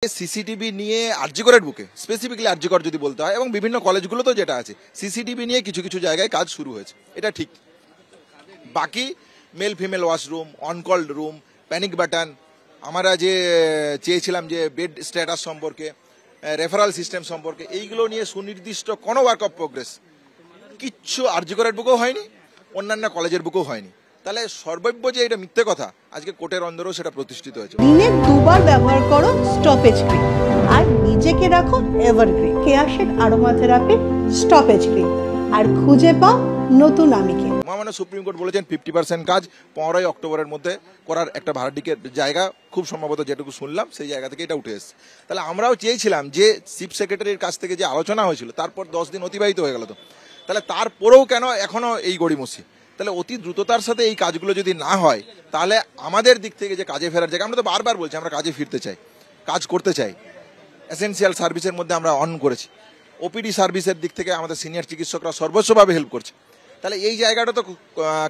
CCTV নিয়ে আরজিকরের বুকে স্পেসিফিক্যালি আরজিকর যদি বলতে হয় এবং বিভিন্ন কলেজগুলোতেও যেটা আছে সিসিটিভি নিয়ে কিছু কিছু জায়গায় কাজ শুরু হয়েছে, এটা ঠিক। বাকি male female washroom, on call room, panic button, আমরা যে চেয়েছিলাম যে বেড স্ট্যাটাস সম্পর্কে, রেফারাল সিস্টেম সম্পর্কে, এইগুলো নিয়ে সুনির্দিষ্ট কোনো ওয়ার্ক অফ প্রোগ্রেস কিচ্ছু আরজিকরের বুকেও হয়নি, অন্যান্য কলেজের বুকেও হয়নি। তাহলে সর্বব্য যে এটা মিথ্যে কথা, আজকে কোর্টের অন্দরেও সেটা প্রতিষ্ঠিত হয়েছে। দিনে দুবার ব্যবহার করো স্টপেজ ক্রিম আর নিজেকে রাখো evergreen. Keya Seth aroma therapy stoppage cream আর খুঁজে পাও নতুন আমিকে। মহামান্য সুপ্রিম কোর্ট বলেছেন 50% কাজ 15ই অক্টোবরের মধ্যে করার একটা ভাড়াটিকের জায়গা, খুব সম্ভবত যেটুকু শুনলাম সেই জায়গা থেকে এটা উঠে এসেছে। তাহলে আমরাও চেয়েছিলাম যে চিফ সেক্রেটারির কাছ থেকে যে আলোচনা হয়েছিল তারপর 10 দিন অতিবাহিত হয়ে গেল, তো তাহলে তারপরেও কেন এখনো এই গড়িমসি? তাহলে অতি দ্রুততার সাথে এই কাজগুলো যদি না হয় তাহলে আমাদের দিক থেকে যে কাজে ফেরার জায়গা, আমরা তো বারবার বলছি আমরা কাজে ফিরতে চাই, কাজ করতে চাই। এসেনশিয়াল সার্ভিসের মধ্যে আমরা অন করেছি, ওপিডি সার্ভিসের দিক থেকে আমাদের সিনিয়র চিকিৎসকরা সর্বোচ্চভাবে হেল্প করছে। তাহলে এই জায়গাটা তো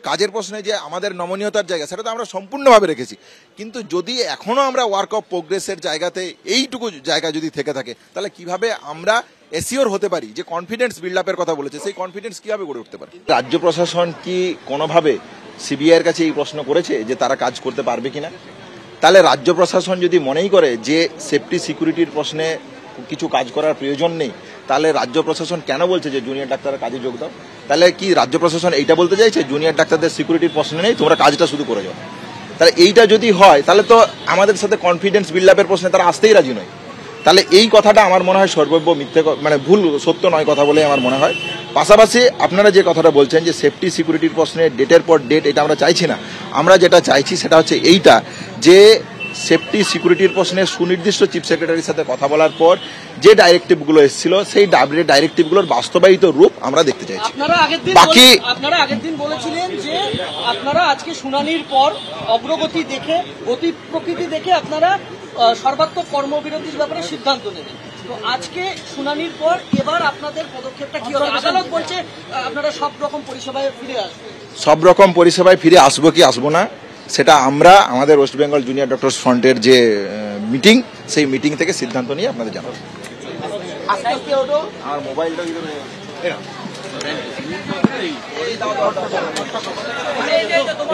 কাজের প্রশ্নে যে আমাদের নমনীয়তার জায়গা, সেটা তো আমরা সম্পূর্ণভাবে রেখেছি। কিন্তু যদি এখনো আমরা ওয়ার্ক অফ প্রোগ্রেসের জায়গাতে এইটুকু জায়গা যদি থেকে থাকে, তাহলে কিভাবে আমরা এসিওর হতে পারি যে কনফিডেন্স বিল্ড আপের কথা বলেছে, সেই কনফিডেন্স কিভাবে গড়ে উঠতে পারে? রাজ্য প্রশাসন কি কোনোভাবে সিবিআইয়ের কাছে এই প্রশ্ন করেছে যে তারা কাজ করতে পারবে কিনা? তাহলে রাজ্য প্রশাসন যদি মনেই করে যে সেফটি সিকিউরিটির প্রশ্নে কিছু কাজ করার প্রয়োজন নেই, তাহলে রাজ্য প্রশাসন কেন বলছে যে জুনিয়র ডাক্তাররা কাজে যোগ দাও? তাহলে কি রাজ্য প্রশাসন এইটা বলতে চাইছে জুনিয়র ডাক্তারদের সিকিউরিটির প্রশ্ন নেই, তোমরা কাজটা শুধু করে যাও? তাহলে এইটা যদি হয় তাহলে তো আমাদের সাথে কনফিডেন্স বিল্ড আপের প্রশ্নে তারা আসতেই রাজি নয়। তাহলে এই কথাটা আমার মনে হয় সর্বব্য মিথ্যে, মানে ভুল, সত্য নয় কথা বলে আমার মনে হয়। পাশাপাশি আপনারা যে কথাটা বলছেন যে সেফটি সিকিউরিটির প্রশ্নে ডেটের পর ডেট, এটা আমরা চাইছি না। আমরা যেটা চাইছি সেটা হচ্ছে এইটা যে সেফটি সিকিউরিটির প্রশ্নে সুনির্দিষ্ট চিফ সেক্রেটারির সাথে কথা বলার পর যে ডাইরেক্টিভগুলো এসেছিল সেই ডাইরেক্টিভগুলোর বাস্তবায়িত রূপ আমরা দেখতে চাইছি। বাকি আপনারা আগের দিন বলেছিলেন যে আপনারা আজকে শুনানির পর অগ্রগতি দেখে, গতি প্রকৃতি দেখে আপনারা সর্বাত্মক কর্মবিরতির ব্যাপারে সিদ্ধান্ত নেবেন। তো আজকে শুনানির পর এবার আপনাদের পদক্ষেপটা কি হবে? আদালত বলছে আপনারা সব রকম পরিষেবায় ফিরে আসবেন। সব রকম পরিষেবায় ফিরে আসবো কি আসবো না সেটা আমরা আমাদের ওয়েস্ট বেঙ্গল জুনিয়র ডক্টরস ফ্রন্টের যে মিটিং, সেই মিটিং থেকে সিদ্ধান্ত নিয়ে আপনাদের জানাবো। আমার মোবাইলটা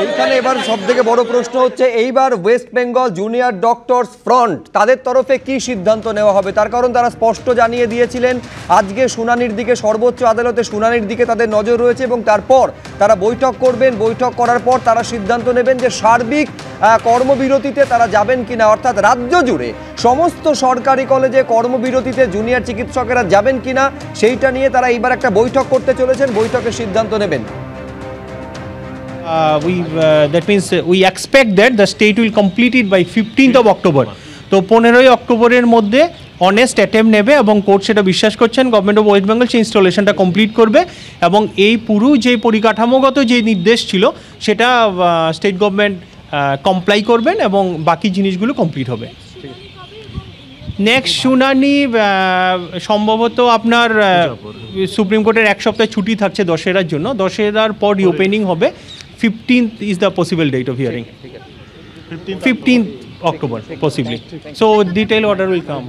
এইখানে এবার সব থেকে বড় প্রশ্ন হচ্ছে এইবার West Bengal junior doctors front তাদের তরফে কি সিদ্ধান্ত নেওয়া হবে, তার কারণ তারা স্পষ্ট জানিয়ে দিয়েছিলেন আজকে শুনানির দিকে, সর্বোচ্চ আদালতে শুনানির দিকে তাদের নজর রয়েছে এবং তারপর তারা বৈঠক করবেন। বৈঠক করার পর তারা সিদ্ধান্ত নেবেন যে সার্বিক কর্মবিরতিতে তারা যাবেন কিনা, অর্থাৎ রাজ্য জুড়ে সমস্ত সরকারি কলেজে কর্মবিরতিতে জুনিয়র চিকিৎসকেরা যাবেন কিনা সেইটা নিয়ে তারা এইবার একটা বৈঠক করতে চলেছেন, বৈঠকের সিদ্ধান্ত নেবেন। That means we expect that the state will complete it by 15th of October. তো 15ই অক্টোবরের মধ্যে অনেস্ট অ্যাটেম্প নেবে এবং কোর্ট সেটা বিশ্বাস করছেন গভর্নমেন্ট অফ ওয়েস্ট বেঙ্গল সেই ইনস্টলেশনটা কমপ্লিট করবে এবং এই পুরো যে পরিকাঠামোগত যে নির্দেশ ছিল সেটা স্টেট গভর্নমেন্ট কমপ্লাই করবেন এবং বাকি জিনিসগুলো কমপ্লিট হবে। নেক্সট শুনানি সম্ভবত আপনার সুপ্রিম কোর্টের এক সপ্তাহ ছুটি থাকছে দশেরার জন্য, দশেরার পর রিওপেনিং হবে। 15th is the possible date of hearing. 15th October possibly. So detailed order will come.